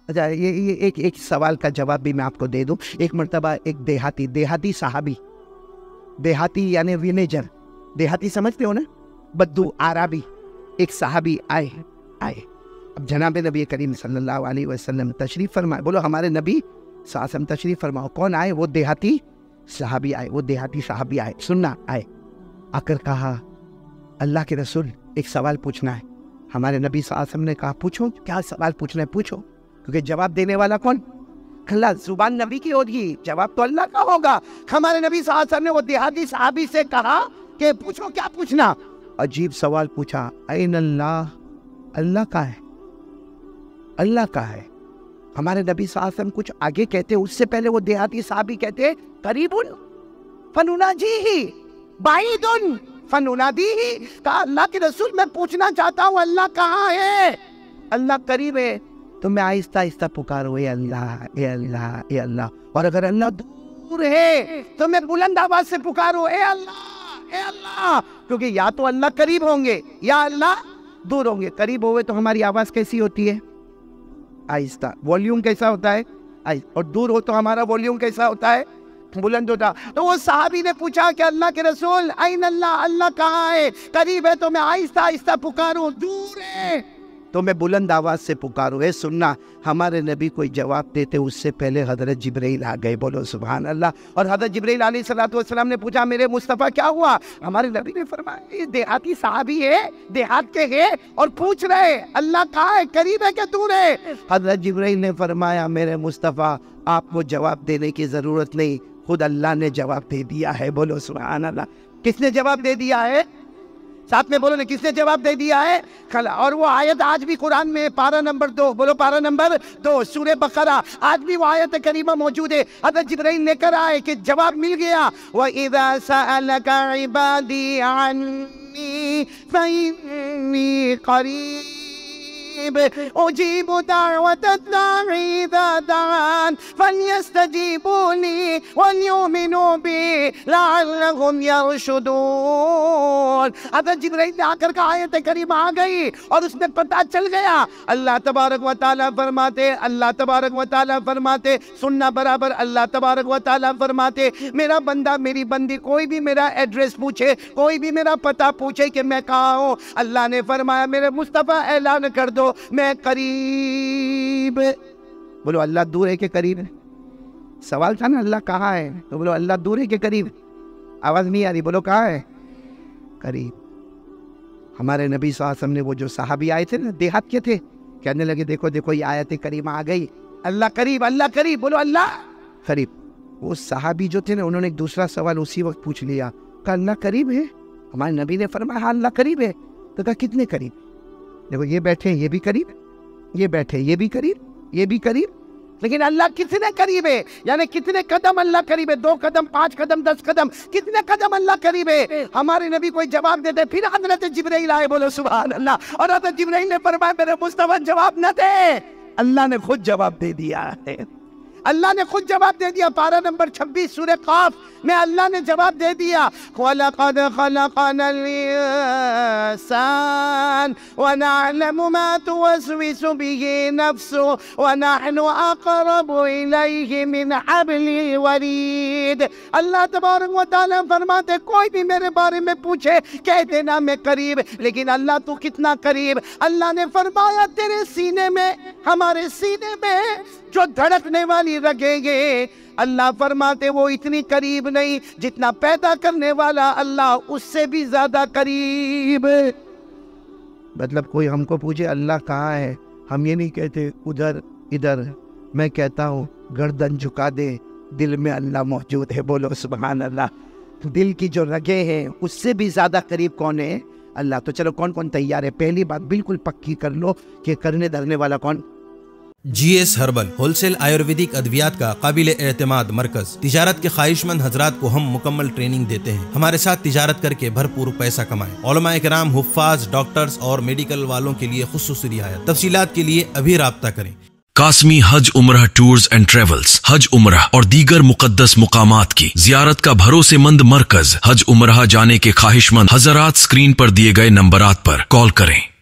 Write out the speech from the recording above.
اچھا یہ ایک سوال کا جواب بھی میں آپ کو دے دوں. ایک مرتبہ ایک دیہاتی صحابی، دیہاتی یعنی ویلیجر، دیہاتی سمجھتے ہو نا، بدو عربی، ایک صحابی آئے. اب جناب نبی کریم صلی اللہ علیہ وسلم تشریف فرمائے. بولو ہمارے نبی صلی اللہ علیہ وسلم تشریف فرماؤ. کون آئے؟ وہ دیہاتی صحابی آئے. سننا آئے، آ کر کہا اللہ کے رسول ایک سوال پوچھنا ہے. ہمارے نبی صلی اللہ علیہ وسلم نے کہا پوچھو. کیا سوال پوچھنا ہے؟ پوچھو. کیونکہ جواب دینے والا کون؟ اللہ. زبان نبی کی ہوگی، جواب تو اللہ کا ہوگا. ہمارے نبی صلی اللہ علیہ وسلم نے وہ دیہاتی صحابی سے کہا کہ پوچھو، کیا پوچھنا؟ عجیب سوال پوچھا. این اللہ، اللہ کا ہے، اللہ کا ہے. ہمارے نبی صلی اللہ علیہ وسلم کچھ آگے کہتے، اس سے پہلے وہ دیہاتی صحابی کہتے قریب فنناجیہ بعید فننادیہ. کہا اللہ کے رسول میں پوچھنا چاہتا ہوں اللہ کہاں ہے؟ اللہ قریب ہے تو میں آہستہ آہستہ پکاروں اے اللہ اے اللہ اے اللہ. اور اگر اللہ دور ہے تو میں بلند آواز سے پکاروں اے اللہ اے اللہ. کیونکہ یا تو اللہ قریب ہوں گے یا اللہ دور ہوں گے. قریب ہوئے تو ہماری آواز کیسی ہوتی ہے؟ آہستہ. والیوم کیسا ہوتا ہے؟ اور دور ہو تو ہمارا والیوم کیسا ہوتا ہے؟ بلند ہوتا. تو وہ صحابی نے پوچھا کہ اللہ کے رسول این اللہ، اللہ کہاں ہے؟ قریب ہے تو میں آہستہ آہستہ پکاروں، دور ہے تو میں بلند آواز سے پکاروں. اے سننا، ہمارے نبی کوئی جواب دیتے اس سے پہلے حضرت جبرائیل آ گئے. بولو سبحان اللہ. اور حضرت جبرائیل علیہ السلام نے پوچھا میرے مصطفیٰ کیا ہوا؟ ہمارے نبی نے فرمایا یہ دیہاتی صحابی ہے، دیہات کے ہے اور پوچھ رہے اللہ کہاں ہے، قریب ہے کہ دور ہے؟ حضرت جبرائیل نے فرمایا میرے مصطفیٰ آپ کو جواب دینے کی ضرورت نہیں، خود اللہ نے جواب دے دیا ہے. بولو سبحان اللہ. کس نے جواب دے دیا ہے؟ ساتھ میں بولو نا، کس نے جواب دے دیا ہے؟ اور وہ آیت آج بھی قرآن میں پارہ نمبر 2، بولو پارہ نمبر 2 سورہ بقرہ، آج بھی وہ آیت کریمہ موجود ہے. حضرت جبرائیل لے کر آئے کہ جواب مل گیا. وَإِذَا سَأَلَكَ عِبَادِي عَنِّي فَإِنِّي قَرِيبٌ أجيب دعوة الداعي إذا دعان فليستجيبوا لي وليؤمنوا بي لعلهم يرشدون. حضرت جبرائیل نے آ کر کا آیت کریمہ آ گئی اور اس میں پتہ چل گیا. اللہ تبارک و تعالیٰ فرماتے سننا برابر. اللہ تبارک و تعالیٰ فرماتے میرا بندہ میری بندی کوئی بھی میرا ایڈریس پوچھے، کوئی بھی میرا پتہ پوچھے کہ میں کہاں ہوں، اللہ نے فرمایا میرے مصطفیٰ اعلان کر دو میں قریب. بولو اللہ دور ہے کہ قریب ہے؟ سوال تھا نا اللہ کہاں ہے، تو بولو اللہ دور ہے کہ قریب؟ آواز نہیں آ رہی، بولو کہاں ہے؟ قریب. ہمارے نبی صلی اللہ علیہ وسلم نے وہ جو صحابی آئے تھے نا، دیہات کے تھے، کہنے لگے دیکھو دیکھو یہ آیت کریمہ آ گئی، اللہ قریب، اللہ قریب. بولو اللہ قریب. وہ صحابی جو تھے نا انہوں نے ایک دوسرا سوال اسی وقت پوچھ لیا، کہا اللہ قریب ہے؟ ہمارے نبی نے فرمایا ہاں اللہ قریب ہے. تو کہا کتنے قریب؟ دیکھو یہ بیٹھے یہ بھی قریب، یہ بیٹھے یہ بھی قریب، یہ بھی قریب. لیکن اللہ کتنے قریب ہے؟ یعنی کتنے قدم اللہ قریب ہے؟ 2 قدم، 5 قدم، 10 قدم، کتنے قدم اللہ قریب ہے؟ ہمارے نبی کوئی جواب دیتے، پھر حضرت جبرائیل آئے. بولو سبحان اللہ. اور حضرت جبرائیل نے فرمایا میرے مصطفیٰ جواب نہ دے، اللہ نے خود جواب دے دیا ہے. اللہ نے خود جواب دے دیا. پارہ نمبر 26 سورہ قاف میں اللہ نے جواب دے دیا. وَلَقَدْ خَلَقَنَا الْإِنسَانَ وَنَعْلَمُ مَا تُوَسْوِسُ بِهِ نَفْسُهُ وَنَحْنُ أَقْرَبُ إِلَيْهِ مِنْ حَبْلِ الْوَرِيدِ. اللہ تبارک و تعالیٰ فرماتے کوئی بھی میرے بارے میں پوچھے کہہ دینا میں قریب. لیکن اللہ تو کتنا قریب؟ اللہ نے فرمایا تیرے سینے میں، ہمارے سینے میں جو دھڑکنے والی رگیں گے، اللہ فرماتے وہ اتنی قریب نہیں جتنا پیدا کرنے والا اللہ اس سے بھی زیادہ قریب. مطلب کوئی ہم کو پوچھے اللہ کہاں ہے، ہم یہ نہیں کہتے ادھر ادھر، میں کہتا ہوں گردن جھکا دے، دل میں اللہ موجود ہے. بولو سبحان اللہ. دل کی جو رگیں ہیں اس سے بھی زیادہ قریب کون ہے؟ اللہ. تو چلو کون کون تیار ہے؟ پہلی بات بالکل پکی کر لو کہ کرنے دھرنے والا کون؟ G S herbal wholesale Ayurvedic ادویات کا قابل اعتماد مرکز. تجارت کے خواہش مند حضرات کو ہم مکمل ٹریننگ دیتے ہیں. ہمارے ساتھ تجارت کر کے بھرپور پیسہ کمائیں. علماء کرام، حفاظ، ڈاکٹرز اور میڈیکل والوں کے لیے خصوصی رعایت. تفصیلات کے لیے ابھی رابطہ کریں. قاسمی حج عمرہ ٹورز اینڈ ٹریولز حج عمرہ اور دیگر مقدس مقامات کی زیارت کا بھروسے مند مرکز. حج عمرہ جانے کے خواہش مند حضرات اسکرین پر دیے گئے نمبرات پر کال کریں.